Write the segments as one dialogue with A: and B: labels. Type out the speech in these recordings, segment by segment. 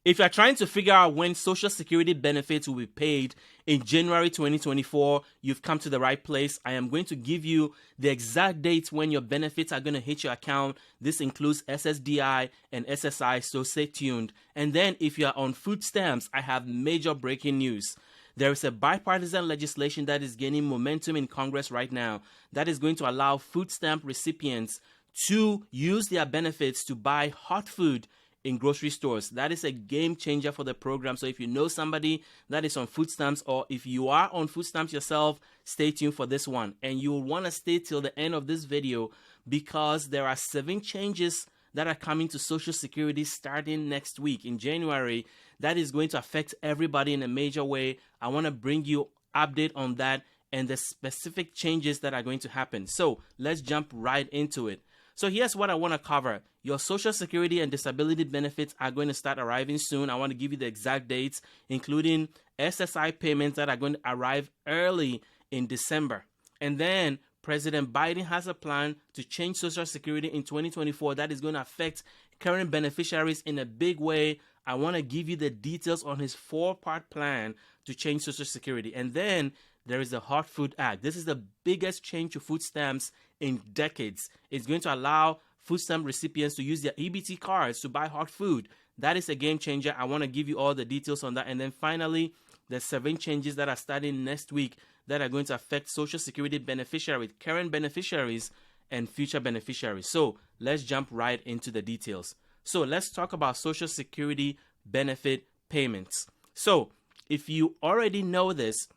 A: If you're trying to figure out when Social Security benefits will be paid in January 2024, you've come to the right place. I am going to give you the exact dates when your benefits are going to hit your account. This includes SSDI and SSI, so stay tuned. And then if you're on food stamps, I have major breaking news. There is a bipartisan legislation that is gaining momentum in Congress right now that is going to allow food stamp recipients to use their benefits to buy hot food in grocery stores. That is a game changer for the program. So if you know somebody that is on food stamps, or if you are on food stamps yourself, stay tuned for this one. And you'll want to stay till the end of this video because there are 7 changes that are coming to Social Security starting next week in January that is going to affect everybody in a major way. I want to bring you update on that and the specific changes that are going to happen. So let's jump right into it. So here's what I want to cover. Your Social Security and disability benefits are going to start arriving soon. I want to give you the exact dates, including SSI payments that are going to arrive early in December. And then President Biden has a plan to change Social Security in 2024 that is going to affect current beneficiaries in a big way. I want to give you the details on his 4-part plan to change Social Security. And then there is the Hot Food Act. This is the biggest change to food stamps in decades. It's going to allow food stamp recipients to use their EBT cards to buy hot food. That is a game changer. I want to give you all the details on that. And then finally, the 7 changes that are starting next week that are going to affect Social Security beneficiaries, current beneficiaries, and future beneficiaries. So let's jump right into the details. So let's talk about Social Security benefit payments. So if you already know this,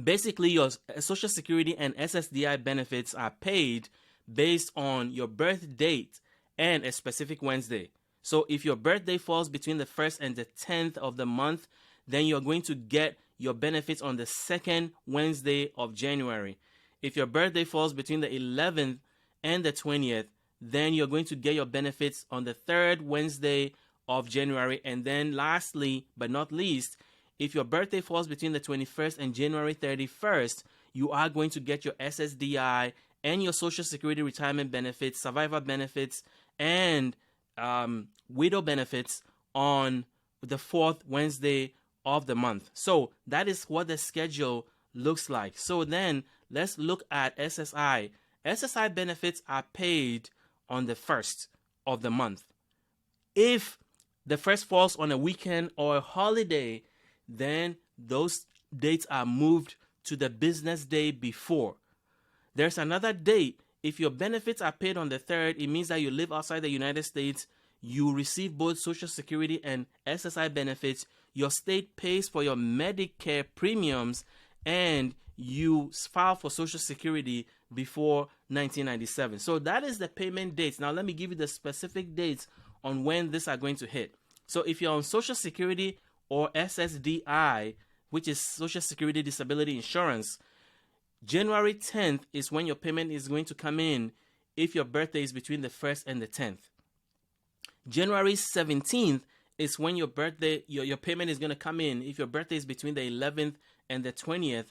A: basically your Social Security and SSDI benefits are paid based on your birth date and a specific Wednesday. So if your birthday falls between the 1st and the 10th of the month, then you're going to get your benefits on the 2nd Wednesday of January. If your birthday falls between the 11th and the 20th, then you're going to get your benefits on the 3rd Wednesday of January. And then lastly, but not least, if your birthday falls between the 21st and January 31st, you are going to get your SSDI and your Social Security retirement benefits, survivor benefits, and widow benefits on the 4th Wednesday of the month. So that is what the schedule looks like. So then let's look at SSI. SSI benefits are paid on the 1st of the month. If the 1st falls on a weekend or a holiday, then those dates are moved to the business day before. There's another date. If your benefits are paid on the 3rd, it means that you live outside the United States. You receive both Social Security and SSI benefits. Your state pays for your Medicare premiums, and you file for Social Security before 1997. So that is the payment dates. Now let me give you the specific dates on when these are going to hit. So if you're on Social Security or SSDI, which is Social Security Disability Insurance, January 10th is when your payment is going to come in if your birthday is between the 1st and the 10th. January 17th is when your payment is going to come in if your birthday is between the 11th and the 20th.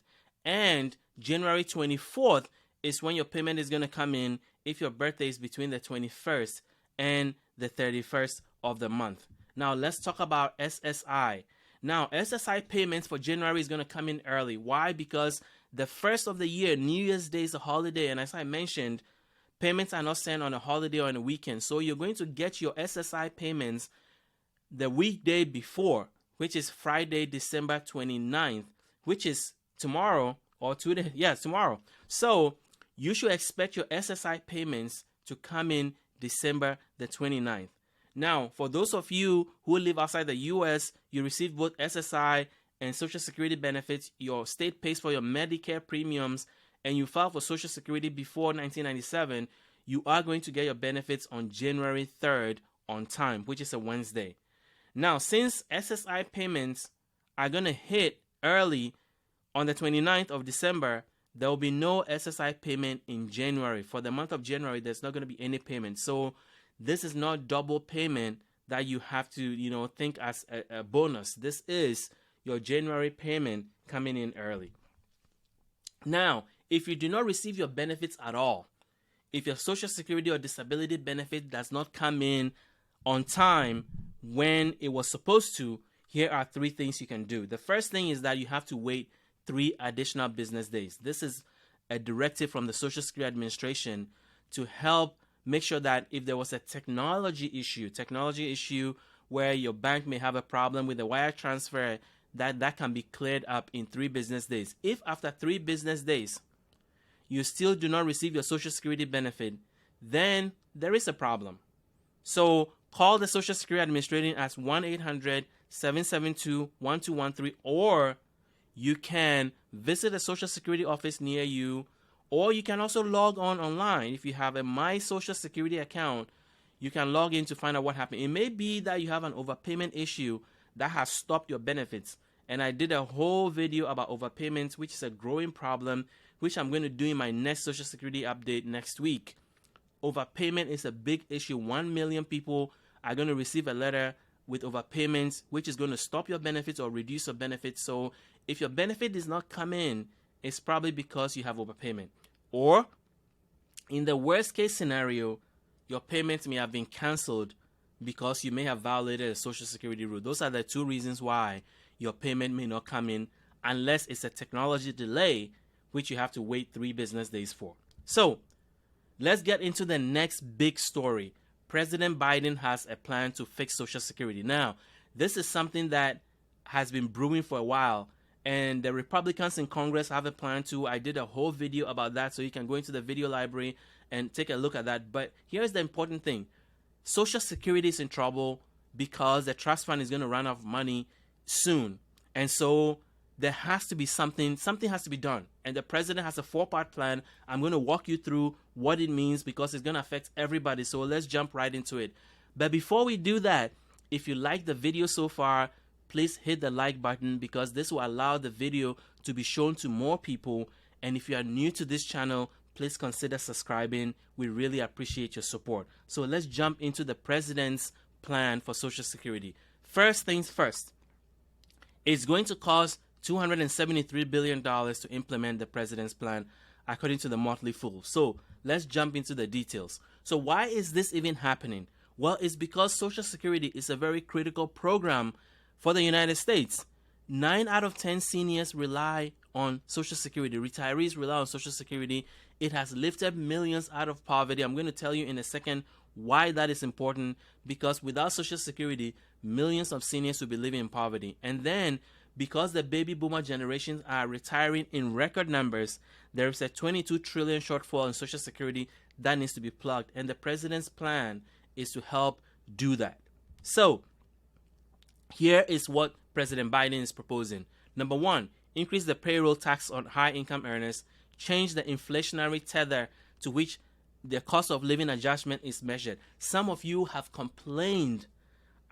A: And January 24th is when your payment is going to come in if your birthday is between the 21st and the 31st of the month. Now let's talk about SSI. Now SSI payments for January is going to come in early. Why? Because the 1st of the year, New Year's Day, is a holiday, and as I mentioned, payments are not sent on a holiday or on a weekend. So you're going to get your SSI payments the weekday before, which is Friday, December 29th, which is tomorrow or today. Yeah, tomorrow. So you should expect your SSI payments to come in December the 29th. Now, for those of you who live outside the U.S., you receive both SSI and Social Security benefits. Your state pays for your Medicare premiums, and you file for Social Security before 1997. You are going to get your benefits on January 3rd on time, which is a Wednesday. Now, since SSI payments are going to hit early on the 29th of December, there will be no SSI payment in January. For the month of January, there's not going to be any payment. So this is not double payment that you have to, think as a bonus. This is your January payment coming in early. Now, if you do not receive your benefits at all, if your Social Security or disability benefit does not come in on time when it was supposed to, here are 3 things you can do. The first thing is that you have to wait 3 additional business days. This is a directive from the Social Security Administration to help make sure that if there was a technology issue where your bank may have a problem with the wire transfer, that can be cleared up in 3 business days. If after 3 business days you still do not receive your Social Security benefit, then there is a problem. So call the Social Security Administration at 1-800-772-1213, or you can visit a Social Security office near you, or you can also log online. If you have a My Social Security account, you can log in to find out what happened. It may be that you have an overpayment issue that has stopped your benefits. And I did a whole video about overpayments, which is a growing problem, which I'm going to do in my next Social Security update next week. Overpayment is a big issue. 1 million people are going to receive a letter with overpayments, which is going to stop your benefits or reduce your benefits. So if your benefit does not come in, it's probably because you have overpayment. Or in the worst case scenario, your payments may have been canceled because you may have violated a Social Security rule. Those are the 2 reasons why your payment may not come in, unless it's a technology delay, which you have to wait 3 business days for. So let's get into the next big story. President Biden has a plan to fix Social Security. Now, this is something that has been brewing for a while, and the Republicans in Congress have a plan too. I did a whole video about that, so you can go into the video library and take a look at that. But here's the important thing. Social Security is in trouble because the trust fund is going to run out of money soon. And so there has to be something has to be done. And the president has a 4-part plan. I'm going to walk you through what it means because it's going to affect everybody. So let's jump right into it. But before we do that, if you like the video so far, please hit the like button because this will allow the video to be shown to more people. And if you are new to this channel, please consider subscribing. We really appreciate your support. So let's jump into the president's plan for Social Security. First things first, it's going to cost $273 billion to implement the president's plan, according to the Motley Fool. So let's jump into the details. So why is this even happening? Well, it's because Social Security is a very critical program for the United States. 9 out of 10 seniors rely on Social Security. Retirees rely on Social Security. It has lifted millions out of poverty. I'm going to tell you in a second why that is important, because without Social Security, millions of seniors will be living in poverty. And then, because the baby boomer generations are retiring in record numbers, there is a $22 trillion shortfall in Social Security that needs to be plugged. And the president's plan is to help do that. So, here is what President Biden is proposing. Number 1, increase the payroll tax on high-income earners, change the inflationary tether to which the cost of living adjustment is measured. Some of you have complained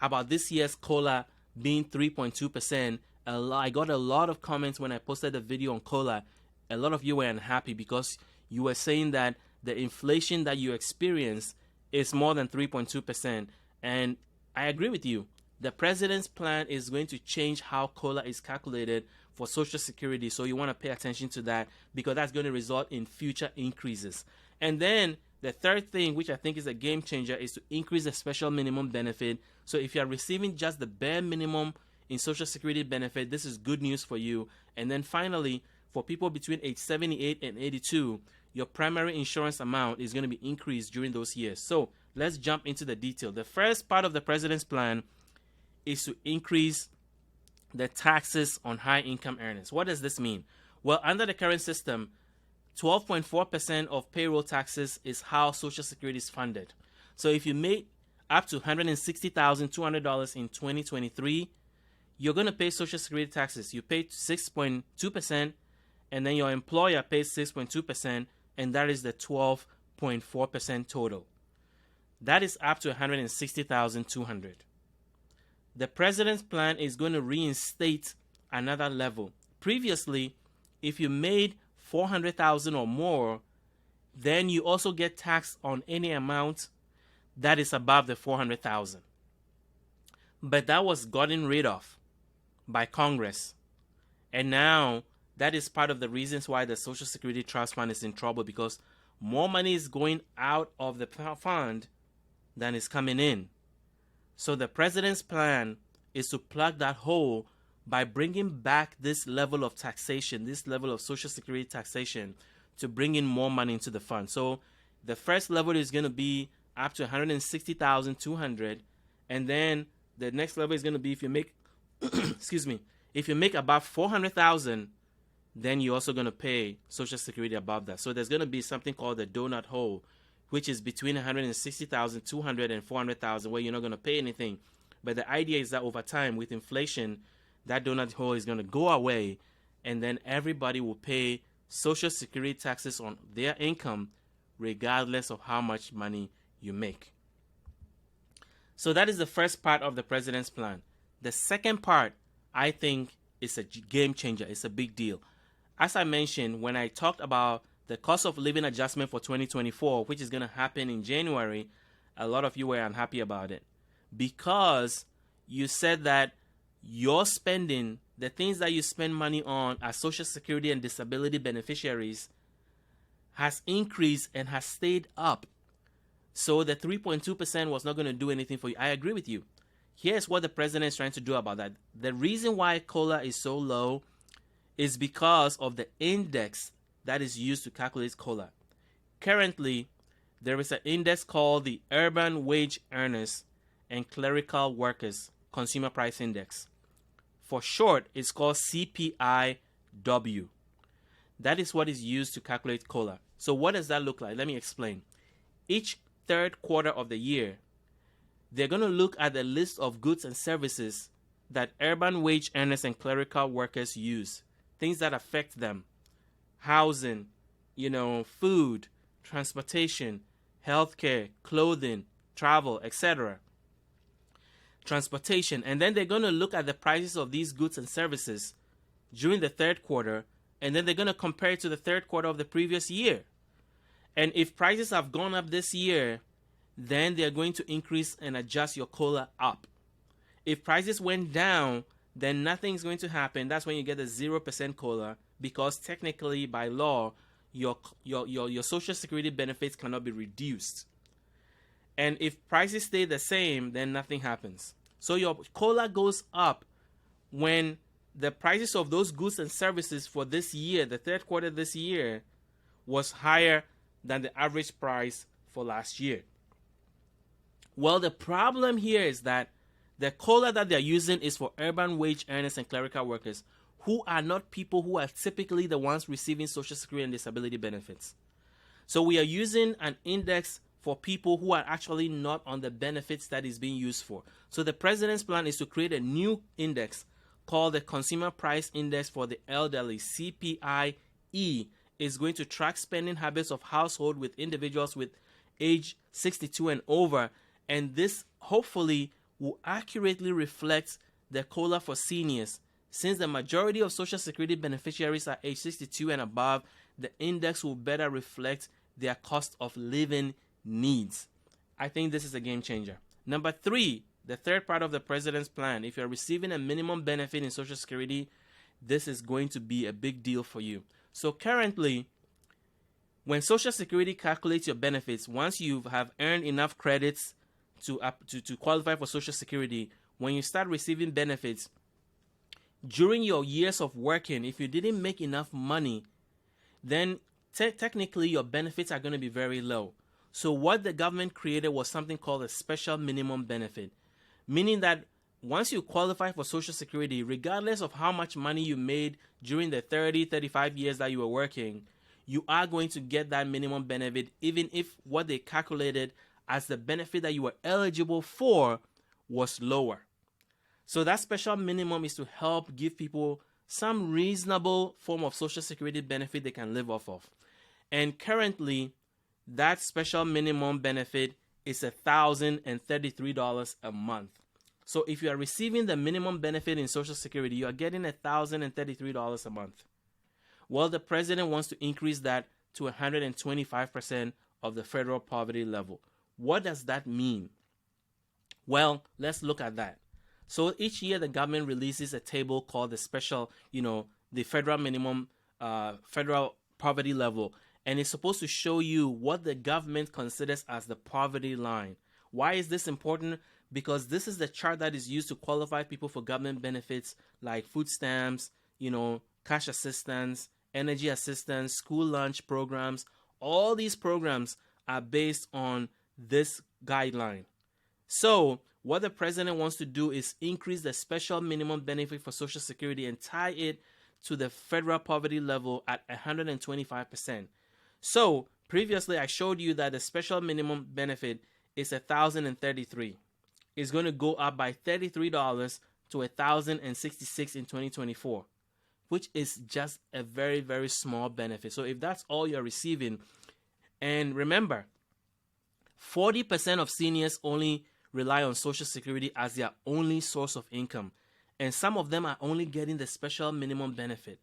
A: about this year's COLA being 3.2%. I got a lot of comments when I posted the video on COLA. A lot of you were unhappy because you were saying that the inflation that you experience is more than 3.2%. And I agree with you. The president's plan is going to change how COLA is calculated for Social Security. So you want to pay attention to that because that's going to result in future increases. And then the third thing, which I think is a game changer, is to increase the special minimum benefit. So if you are receiving just the bare minimum in Social Security benefit, this is good news for you. And then finally, for people between age 78 and 82, your primary insurance amount is going to be increased during those years. So let's jump into the detail. The first part of the president's plan is to increase the taxes on high-income earners. What does this mean? Well, under the current system, 12.4% of payroll taxes is how Social Security is funded. So if you made up to $160,200 in 2023, you're going to pay Social Security taxes. You pay 6.2%, and then your employer pays 6.2%, and that is the 12.4% total. That is up to $160,200. The president's plan is going to reinstate another level. Previously, if you made $400,000 or more, then you also get taxed on any amount that is above the $400,000. But that was gotten rid of by Congress. And now that is part of the reasons why the Social Security Trust Fund is in trouble, because more money is going out of the fund than is coming in. So the president's plan is to plug that hole by bringing back this level of taxation, this level of Social Security taxation, to bring in more money into the fund. So the first level is going to be up to $160,200, and then the next level is going to be if you make, excuse me, if you make about $400,000, then you're also going to pay Social Security above that. So there's going to be something called the donut hole, which is between $160,200 and $400,000, where you're not going to pay anything. But the idea is that over time, with inflation, that donut hole is going to go away, and then everybody will pay Social Security taxes on their income, regardless of how much money you make. So that is the first part of the president's plan. The second part, I think, is a game changer. It's a big deal. As I mentioned, when I talked about the cost of living adjustment for 2024, which is going to happen in January, a lot of you were unhappy about it because you said that your spending, the things that you spend money on as Social Security and disability beneficiaries, has increased and has stayed up. So the 3.2% was not going to do anything for you. I agree with you. Here's what the president is trying to do about that. The reason why COLA is so low is because of the index that is used to calculate COLA. Currently, there is an index called the Urban Wage Earners and Clerical Workers Consumer Price Index. For short, it's called CPIW. That is what is used to calculate COLA. So what does that look like? Let me explain. Each third quarter of the year, they're going to look at the list of goods and services that urban wage earners and clerical workers use. Things that affect them. Housing, food, transportation, healthcare, clothing, travel, etc. Transportation. And then they're going to look at the prices of these goods and services during the third quarter, and then they're going to compare it to the third quarter of the previous year. And if prices have gone up this year, then they're going to increase and adjust your COLA up. If prices went down, then nothing's going to happen. That's when you get a 0% COLA, because technically by law, your Social Security benefits cannot be reduced. And if prices stay the same, then nothing happens. So your COLA goes up when the prices of those goods and services for this year, the third quarter this year, was higher than the average price for last year. Well, the problem here is that the COLA that they're using is for urban wage earners and clerical workers, who are not people who are typically the ones receiving Social Security and disability benefits. So we are using an index for people who are actually not on the benefits that is being used for. So the president's plan is to create a new index called the Consumer Price Index for the Elderly, CPIE. Is going to track spending habits of household with individuals with age 62 and over, and this hopefully will accurately reflect the COLA for seniors. Since the majority of Social Security beneficiaries are age 62 and above, the index will better reflect their cost of living needs. I think this is a game changer. Number 3, the third part of the president's plan. If you're receiving a minimum benefit in Social Security, this is going to be a big deal for you. So currently, when Social Security calculates your benefits, once you have earned enough credits to qualify for Social Security, when you start receiving benefits, during your years of working, if you didn't make enough money, then technically your benefits are going to be very low. So what the government created was something called a special minimum benefit, meaning that once you qualify for Social Security, regardless of how much money you made during the 30, 35 years that you were working, you are going to get that minimum benefit, even if what they calculated as the benefit that you were eligible for was lower. So that special minimum is to help give people some reasonable form of Social Security benefit they can live off of. And currently, that special minimum benefit is $1,033 a month. So if you are receiving the minimum benefit in Social Security, you are getting $1,033 a month. Well, the president wants to increase that to 125% of the federal poverty level. What does that mean? Well, let's look at that. So each year the government releases a table called the special, the federal minimum, federal poverty level. And it's supposed to show you what the government considers as the poverty line. Why is this important? because this is the chart that is used to qualify people for government benefits like food stamps, cash assistance, energy assistance, school lunch programs. All these programs are based on this guideline. So what the president wants to do is increase the special minimum benefit for Social Security and tie it to the federal poverty level at 125%. So previously I showed you that the special minimum benefit is $1,033. It's going to go up by $33 to $1,066 in 2024, which is just a very, very small benefit. So if that's all you're receiving, and remember, 40% of seniors only rely on Social Security as their only source of income, and some of them are only getting the special minimum benefit.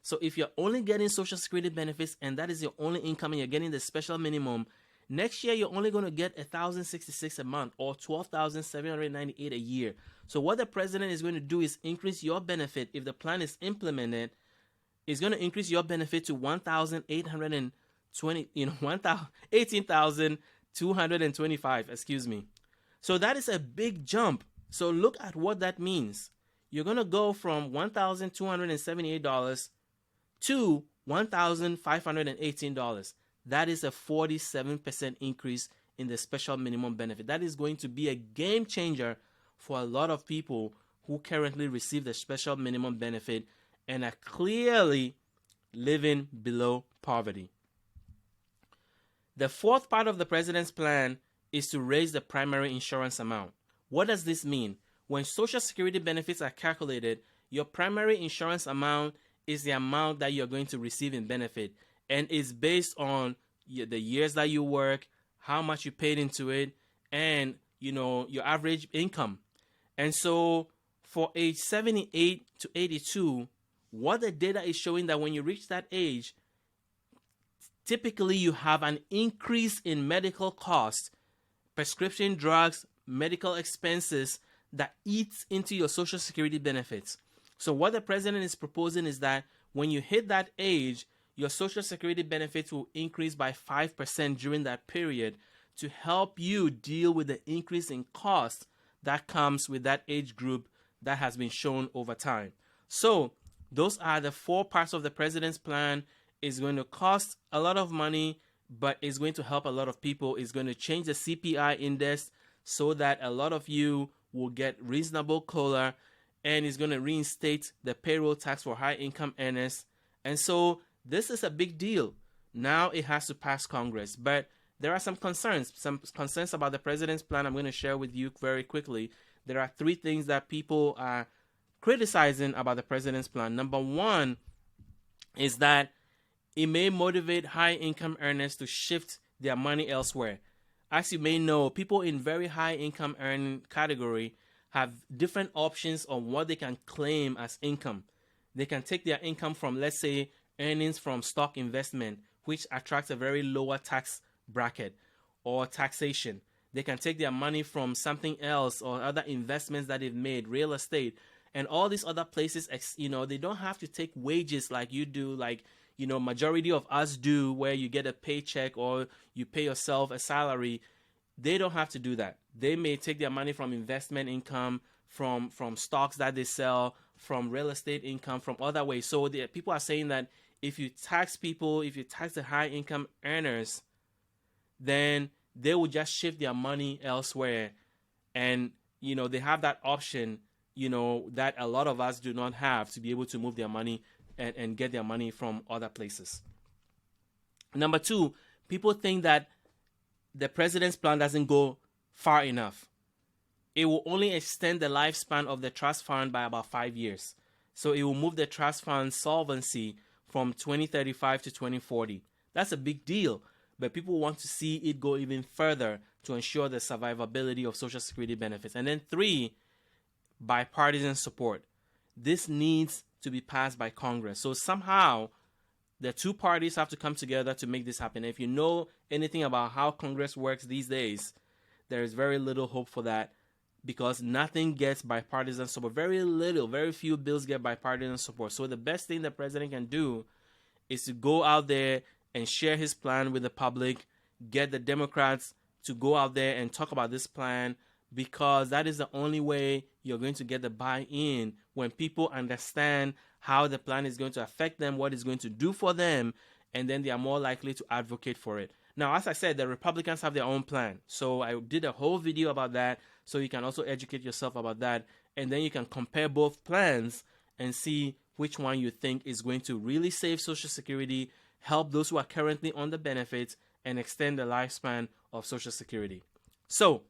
A: So if you're only getting Social Security benefits and that is your only income and you're getting the special minimum, next year you're only going to get $1,066 a month or $12,798 a year. So what the president is going to do is increase your benefit. If the plan is implemented, is going to increase your benefit to $18,225, excuse me. So that is a big jump. So look at what that means. You're going to go from $1,278 to $1,518. That is a 47% increase in the special minimum benefit. That is going to be a game changer for a lot of people who currently receive the special minimum benefit and are clearly living below poverty. The fourth part of the president's plan is to raise the primary insurance amount. What does this mean? When Social Security benefits are calculated, your primary insurance amount is the amount that you're going to receive in benefit, and is based on the years that you work, how much you paid into it, and your average income. And so for age 78 to 82, what the data is showing that when you reach that age, typically you have an increase in medical costs, prescription drugs, medical expenses that eats into your Social Security benefits. So what the president is proposing is that when you hit that age, your Social Security benefits will increase by 5% during that period to help you deal with the increase in cost that comes with that age group that has been shown over time. So those are the four parts of the president's plan. It's going to cost a lot of money, but it's going to help a lot of people. It's going to change the CPI index so that a lot of you will get reasonable COLA, and it's going to reinstate the payroll tax for high income earners. And so this is a big deal. Now it has to pass Congress, but there are some concerns about the president's plan I'm going to share with you very quickly. There are three things that people are criticizing about the president's plan. Number one is that it may motivate high income earners to shift their money elsewhere. As you may know, people in very high income earning category have different options on what they can claim as income. They can take their income from, let's say, earnings from stock investment, which attracts a very lower tax bracket or taxation. They can take their money from something else or other investments that they've made, real estate, and all these other places. They don't have to take wages like you do, like majority of us do, where you get a paycheck or you pay yourself a salary. They don't have to do that. They may take their money from investment income, from stocks that they sell, from real estate income, from other ways. So people are saying that if you tax the high income earners, then they will just shift their money elsewhere. And, they have that option, that a lot of us do not have, to be able to move their money and get their money from other places. Number two, people think that the president's plan doesn't go far enough. It will only extend the lifespan of the trust fund by about 5 years. So it will move the trust fund solvency from 2035 to 2040. That's a big deal, but people want to see it go even further to ensure the survivability of Social Security benefits. And then three, bipartisan support. This needs to be passed by Congress. So somehow the two parties have to come together to make this happen. If you know anything about how Congress works these days, there is very little hope for that, because nothing gets bipartisan support. Very few bills get bipartisan support. So the best thing the president can do is to go out there and share his plan with the public, get the Democrats to go out there and talk about this plan, because that is the only way you're going to get the buy-in when people understand how the plan is going to affect them, what it's going to do for them, and then they are more likely to advocate for it. Now, as I said, the Republicans have their own plan. So I did a whole video about that, so you can also educate yourself about that, and then you can compare both plans and see which one you think is going to really save Social Security, help those who are currently on the benefits, and extend the lifespan of Social Security. So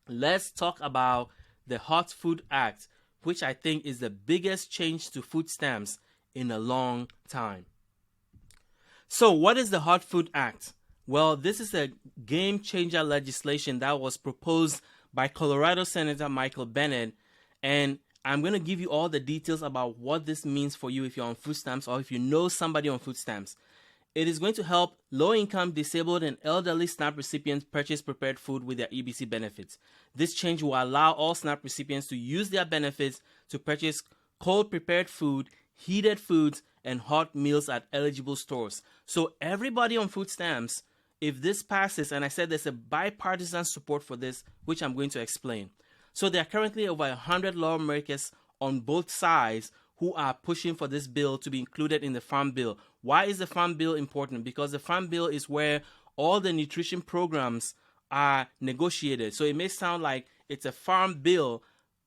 A: let's talk about the Hot Food Act, which I think is the biggest change to food stamps in a long time. So what is the Hot Food Act? Well, this is a game-changer legislation that was proposed by Colorado Senator Michael Bennet, and I'm going to give you all the details about what this means for you if you're on food stamps or if you know somebody on food stamps. It is going to help low-income, disabled, and elderly SNAP recipients purchase prepared food with their EBC benefits. This change will allow all SNAP recipients to use their benefits to purchase cold prepared food, heated foods, and hot meals at eligible stores. So everybody on food stamps, if this passes, and I said there's a bipartisan support for this, which I'm going to explain. So there are currently over 100 lawmakers on both sides who are pushing for this bill to be included in the Farm Bill. Why is the Farm Bill important? Because the Farm Bill is where all the nutrition programs are negotiated. So it may sound like it's a farm bill,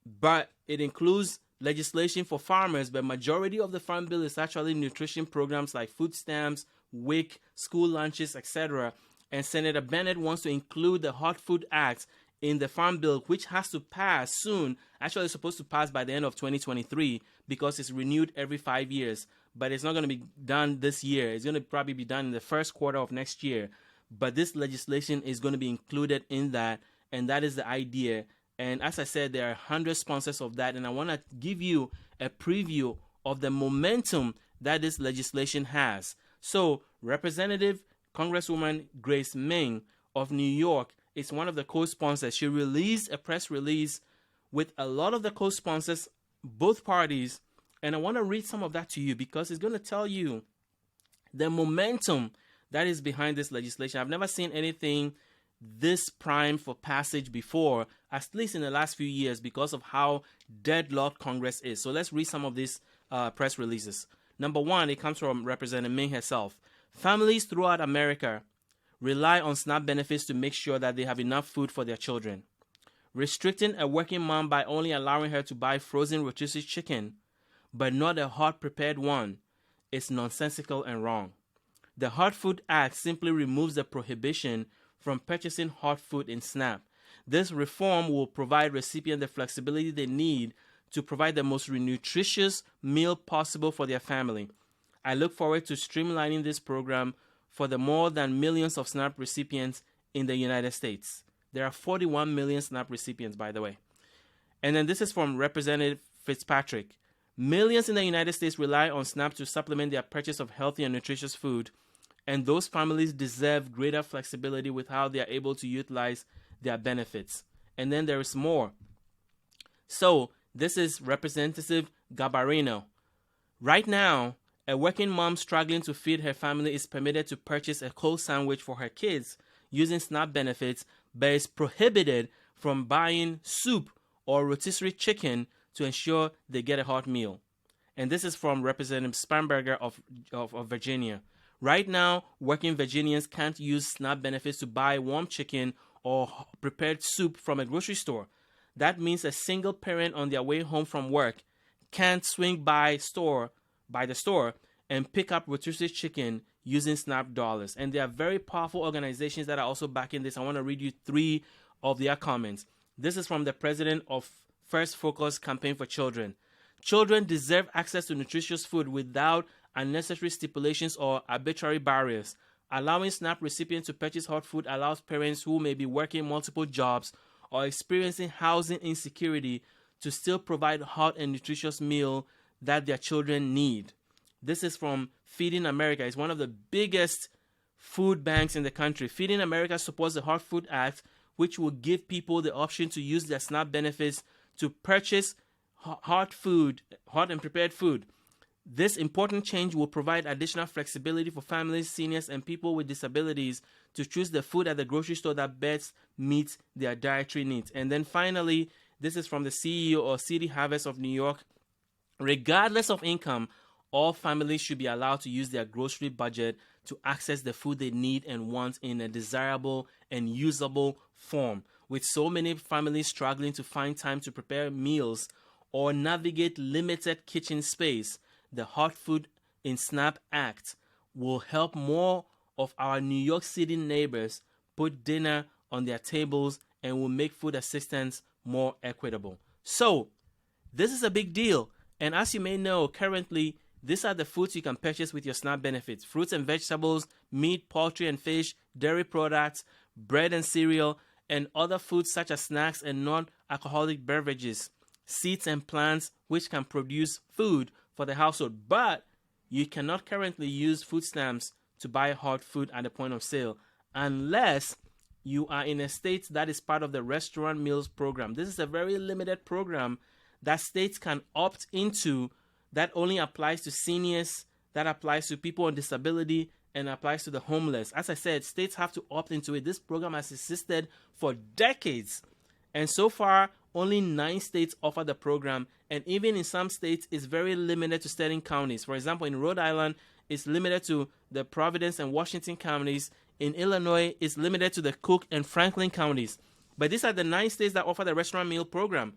A: but it includes legislation for farmers, but majority of the Farm Bill is actually nutrition programs like food stamps, WIC, school lunches, etc. And Senator Bennet wants to include the Hot Food Act in the Farm Bill, which has to pass soon. Actually, it's supposed to pass by the end of 2023 because it's renewed every 5 years. But it's not going to be done this year. It's going to probably be done in the first quarter of next year. But this legislation is going to be included in that, and that is the idea. And as I said, there are 100 sponsors of that, and I want to give you a preview of the momentum that this legislation has. So, Representative Congresswoman Grace Meng of New York is one of the co-sponsors. She released a press release with a lot of the co-sponsors, both parties, and I want to read some of that to you because it's going to tell you the momentum that is behind this legislation. I've never seen anything this prime for passage before, at least in the last few years, because of how deadlocked Congress is. So let's read some of these press releases. Number one, it comes from Representative Meng herself. Families throughout America rely on SNAP benefits to make sure that they have enough food for their children. Restricting a working mom by only allowing her to buy frozen rotisserie chicken, but not a hot prepared one, is nonsensical and wrong. The Hot Food Act simply removes the prohibition from purchasing hot food in SNAP. This reform will provide recipients the flexibility they need to provide the most nutritious meal possible for their family. I look forward to streamlining this program for the more than millions of SNAP recipients in the United States. There are 41 million SNAP recipients, by the way. And then this is from Representative Fitzpatrick. Millions in the United States rely on SNAP to supplement their purchase of healthy and nutritious food, and those families deserve greater flexibility with how they are able to utilize their benefits. And then there is more. So this is Representative Garbarino. Right now, a working mom struggling to feed her family is permitted to purchase a cold sandwich for her kids using SNAP benefits, but is prohibited from buying soup or rotisserie chicken to ensure they get a hot meal. And this is from Representative Spanberger of Virginia. Right now, working Virginians can't use SNAP benefits to buy warm chicken or prepared soup from a grocery store. That means a single parent on their way home from work can't swing by the store and pick up rotisserie chicken using SNAP dollars. And there are very powerful organizations that are also backing this. I want to read you 3 of their comments. This is from the president of First Focus Campaign for Children. Children deserve access to nutritious food without unnecessary stipulations or arbitrary barriers. Allowing SNAP recipients to purchase hot food allows parents who may be working multiple jobs or experiencing housing insecurity to still provide hot and nutritious meal that their children need. This is from Feeding America. It's one of the biggest food banks in the country. Feeding America supports the Hot Food Act, which will give people the option to use their SNAP benefits to purchase hot and prepared food. This important change will provide additional flexibility for families, seniors, and people with disabilities to choose the food at the grocery store that best meets their dietary needs. And then finally, this is from the CEO or City Harvest of New York. Regardless of income, all families should be allowed to use their grocery budget to access the food they need and want in a desirable and usable form. With so many families struggling to find time to prepare meals or navigate limited kitchen space, the Hot Food in SNAP Act will help more of our New York City neighbors put dinner on their tables and will make food assistance more equitable. So, this is a big deal. And as you may know, currently, these are the foods you can purchase with your SNAP benefits: fruits and vegetables, meat, poultry and fish, dairy products, bread and cereal, and other foods such as snacks and non-alcoholic beverages, seeds and plants which can produce food for the household. But you cannot currently use food stamps to buy hot food at the point of sale unless you are in a state that is part of the restaurant meals program. This is a very limited program that states can opt into, that only applies to seniors, that applies to people on disability, and applies to the homeless. As I said, states have to opt into it. This program has existed for decades, and so far only 9 states offer the program, and even in some states it's very limited to certain counties. For example, in Rhode Island, it's limited to the Providence and Washington counties. In Illinois, it's limited to the Cook and Franklin counties. But these are the 9 states that offer the restaurant meal program: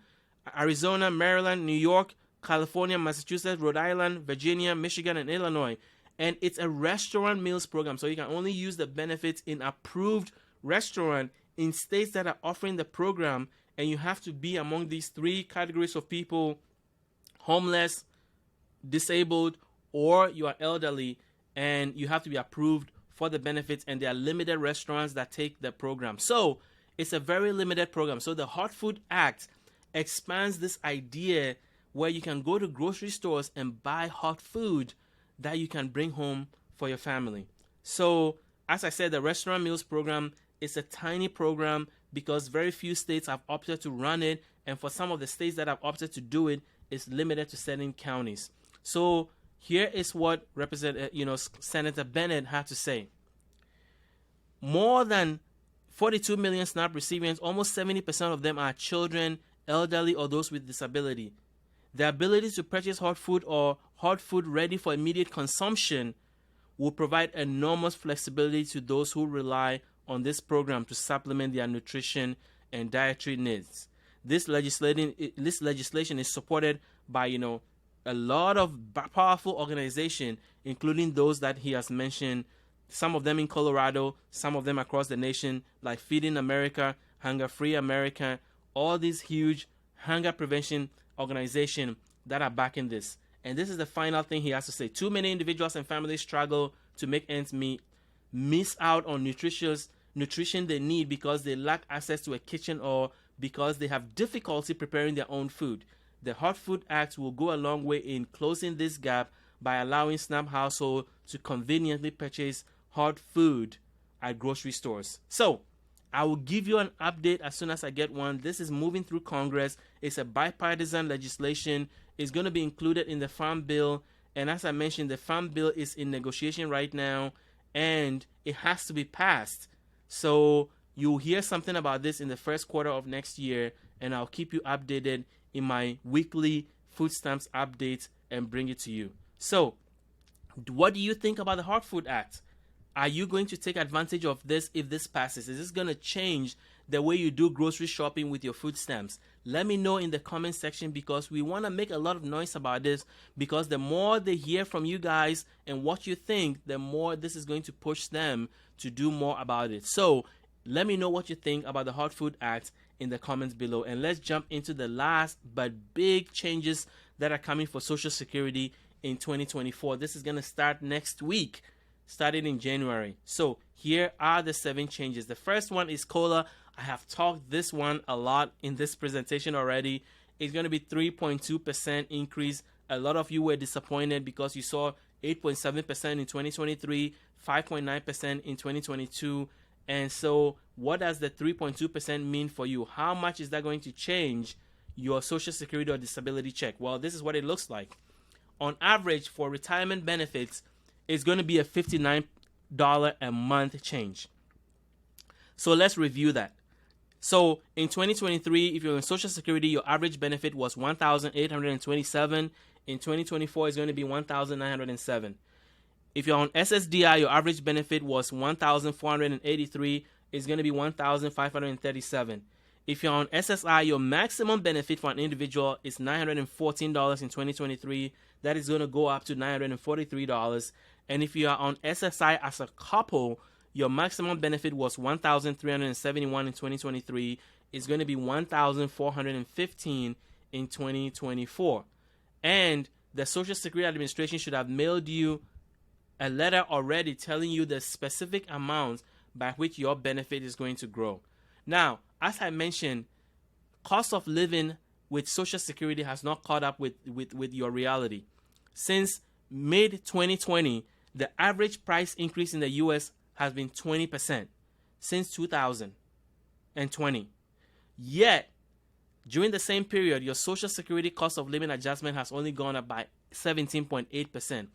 A: Arizona, Maryland, New York, California, Massachusetts, Rhode Island, Virginia, Michigan, and Illinois. And it's a restaurant meals program, so you can only use the benefits in approved restaurant in states that are offering the program, and you have to be among these 3 categories of people: homeless, disabled, or you are elderly, and you have to be approved for the benefits, and there are limited restaurants that take the program. So it's a very limited program. So the Hot Food Act expands this idea where you can go to grocery stores and buy hot food that you can bring home for your family. So, as I said, the restaurant meals program is a tiny program because very few states have opted to run it, and for some of the states that have opted to do it, it's limited to certain counties. So, here is what Senator Bennett had to say. More than 42 million SNAP recipients, almost 70% of them are children, elderly, or those with disability. The ability to purchase hot food or hot food ready for immediate consumption will provide enormous flexibility to those who rely on this program to supplement their nutrition and dietary needs. This legislation is supported by, a lot of powerful organizations, including those that he has mentioned, some of them in Colorado, some of them across the nation, like Feeding America, Hunger Free America, all these huge hunger prevention organizations that are backing this. And this is the final thing he has to say. Too many individuals and families struggle to make ends meet, miss out on nutrition they need because they lack access to a kitchen or because they have difficulty preparing their own food. The Hot Food Act will go a long way in closing this gap by allowing SNAP households to conveniently purchase hot food at grocery stores. So, I will give you an update as soon as I get one. This is moving through Congress. It's a bipartisan legislation. It's going to be included in the Farm Bill. And as I mentioned, the Farm Bill is in negotiation right now, and it has to be passed. So you'll hear something about this in the first quarter of next year, and I'll keep you updated in my weekly food stamps updates and bring it to you. So, what do you think about the Hot Food Act? Are you going to take advantage of this if this passes? Is this going to change the way you do grocery shopping with your food stamps? Let me know in the comment section, because we want to make a lot of noise about this, because the more they hear from you guys and what you think, the more this is going to push them to do more about it. So let me know what you think about the Hot Food Act in the comments below, and let's jump into the last but big changes that are coming for Social Security in 2024. This is going to start next week, starting in January. So here are the 7 changes. The first one is COLA. I have talked this one a lot in this presentation already. It's going to be 3.2% increase. A lot of you were disappointed because you saw 8.7% in 2023, 5.9% in 2022. And so what does the 3.2% mean for you? How much is that going to change your Social Security or disability check? Well, this is what it looks like. on average for retirement benefits is going to be a $59 a month change. So let's review that. So in 2023, if you're in Social Security, your average benefit was $1,827. In 2024, it's going to be $1,907. If you're on SSDI, your average benefit was $1,483. It's going to be $1,537. If you're on SSI, your maximum benefit for an individual is $914 in 2023. That is going to go up to $943. And if you are on SSI as a couple, your maximum benefit was $1,371 in 2023. It's going to be $1,415 in 2024. And the Social Security Administration should have mailed you a letter already telling you the specific amount by which your benefit is going to grow. Now, as I mentioned, cost of living with Social Security has not caught up with your reality. Since mid-2020, the average price increase in the U.S. has been 20% since 2020. Yet, during the same period, your Social Security cost of living adjustment has only gone up by 17.8%.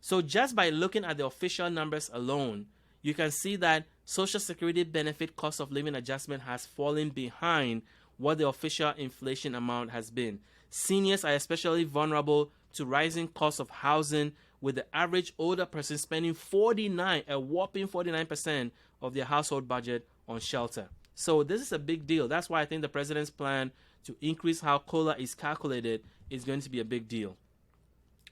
A: So just by looking at the official numbers alone, you can see that Social Security benefit cost of living adjustment has fallen behind what the official inflation amount has been. Seniors are especially vulnerable to rising costs of housing, with the average older person spending a whopping 49% of their household budget on shelter. So this is a big deal. That's why I think the president's plan to increase how COLA is calculated is going to be a big deal.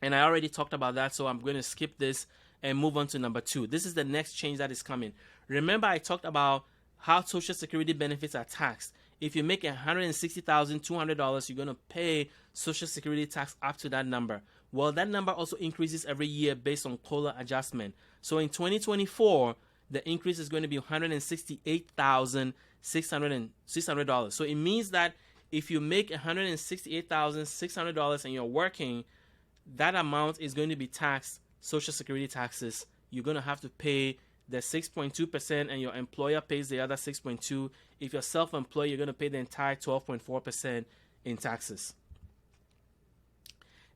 A: And I already talked about that, so I'm going to skip this and move on to number 2. This is the next change that is coming. Remember, I talked about how Social Security benefits are taxed. If you make $160,200, you're going to pay Social Security tax up to that number. Well, that number also increases every year based on COLA adjustment. So in 2024, the increase is going to be $168,600. So it means that if you make $168,600 and you're working, that amount is going to be taxed, Social Security taxes. You're going to have to pay the 6.2% and your employer pays the other 6.2%. If you're self-employed, you're going to pay the entire 12.4% in taxes.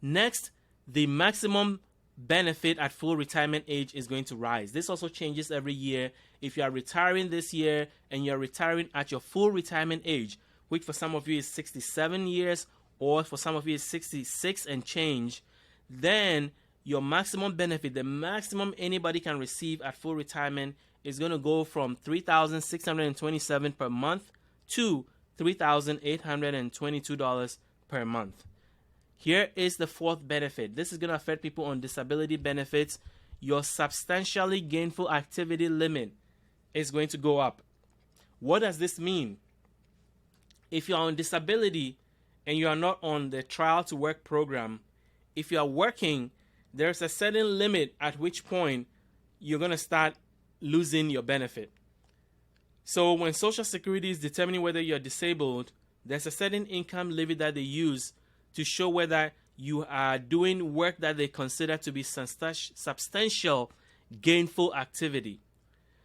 A: Next, the maximum benefit at full retirement age is going to rise. This also changes every year. If you are retiring this year and you're retiring at your full retirement age, which for some of you is 67 years or for some of you is 66 and change, then your maximum benefit, the maximum anybody can receive at full retirement, is going to go from $3,627 per month to $3,822 per month. Here is the fourth benefit. This is going to affect people on disability benefits. Your substantially gainful activity limit is going to go up. What does this mean? If you are on disability and you are not on the trial to work program, if you are working, there's a certain limit at which point you're going to start losing your benefit. So when Social Security is determining whether you're disabled, there's a certain income limit that they use to show whether you are doing work that they consider to be substantial gainful activity.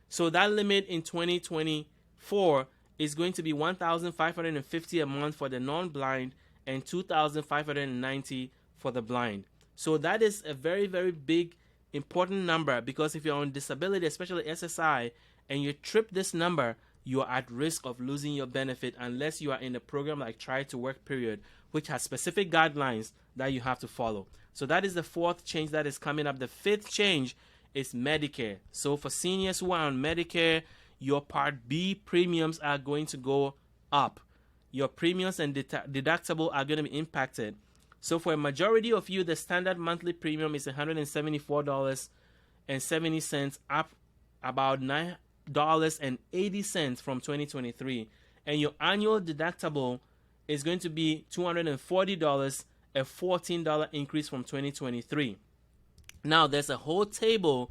A: So that limit in 2024 is going to be $1,550 a month for the non-blind and $2,590 for the blind. So that is a very, very big, important number, because if you're on disability, especially SSI, and you trip this number, you are at risk of losing your benefit unless you are in a program like Try to Work Period, which has specific guidelines that you have to follow. So that is the fourth change that is coming up. The fifth change is Medicare. So for seniors who are on Medicare, your Part B premiums are going to go up. Your premiums and deductible are going to be impacted. So for a majority of you, the standard monthly premium is $174.70, up about $9.80 from 2023. And your annual deductible is going to be $240, a $14 increase from 2023. Now, there's a whole table.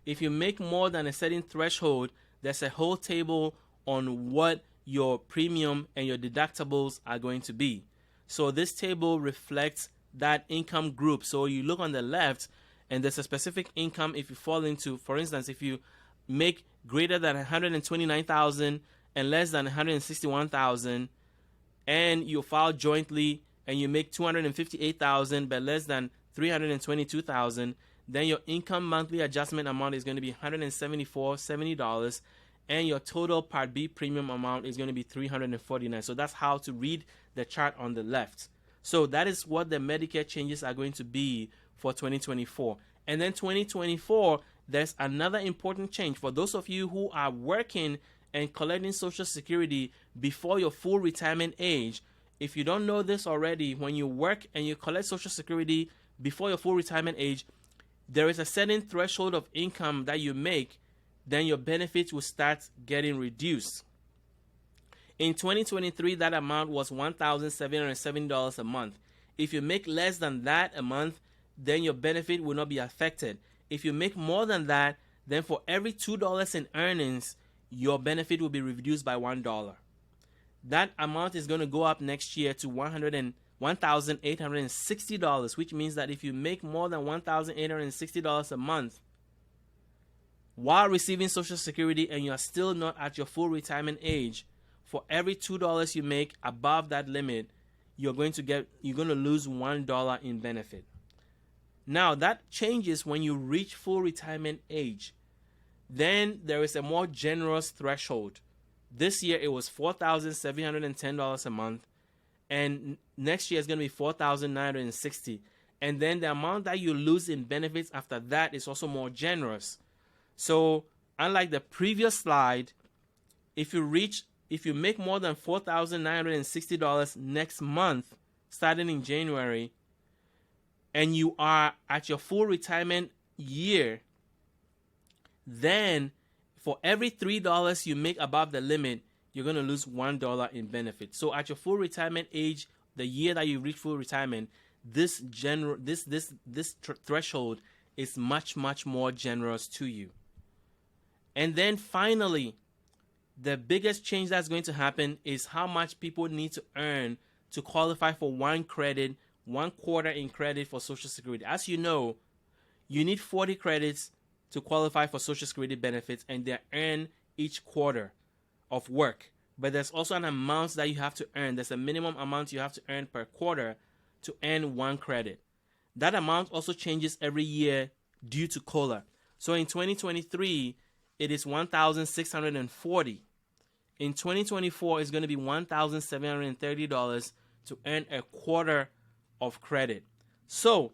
A: If you make more than a certain threshold, there's a whole table on what your premium and your deductibles are going to be. So this table reflects that income group. So you look on the left, and there's a specific income if you fall into, for instance, if you make greater than $129,000 and less than $161,000, and you file jointly and you make $258,000 but less than $322,000. Then your income monthly adjustment amount is going to be $174.70, and your total Part B premium amount is going to be $349. So that's how to read the chart on the left. So that is what the Medicare changes are going to be for 2024. And then 2024, there's another important change for those of you who are working and collecting Social Security before your full retirement age. If you don't know this already, when you work and you collect Social Security before your full retirement age, there is a certain threshold of income that you make, then your benefits will start getting reduced. In 2023, that amount was $1,770 a month. If you make less than that a month, then your benefit will not be affected. If you make more than that, then for every $2 in earnings, your benefit will be reduced by $1. That amount is going to go up next year to $1,860, which means that if you make more than $1,860 a month while receiving Social Security and you are still not at your full retirement age, for every $2 you make above that limit, you're going to lose $1 in benefit. Now that changes when you reach full retirement age. Then there is a more generous threshold. This year it was $4,710 a month, and next year is going to be $4,960. And then the amount that you lose in benefits after that is also more generous. So unlike the previous slide, if you make more than $4,960 next month, starting in January, and you are at your full retirement year, then for every $3 you make above the limit, you're going to lose $1 in benefit. So at your full retirement age, the year that you reach full retirement, this threshold is much, much more generous to you. And then finally, the biggest change that's going to happen is how much people need to earn to qualify for one quarter in credit for Social Security. As you know, you need 40 credits to qualify for Social Security benefits, and they're earned each quarter of work. But there's also an amount that you have to earn. There's a minimum amount you have to earn per quarter to earn one credit. That amount also changes every year due to COLA. So in 2023, it is $1,640. In 2024, it's going to be $1,730 to earn a quarter of credit. So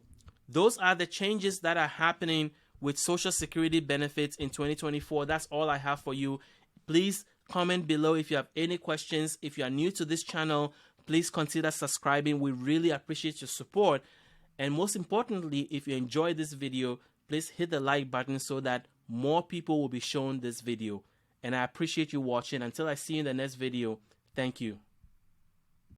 A: those are the changes that are happening with Social Security benefits in 2024. That's all I have for you. Please comment below if you have any questions. If you are new to this channel, please consider subscribing. We really appreciate your support. And most importantly, if you enjoyed this video, please hit the like button so that more people will be shown this video. And I appreciate you watching. Until I see you in the next video, thank you.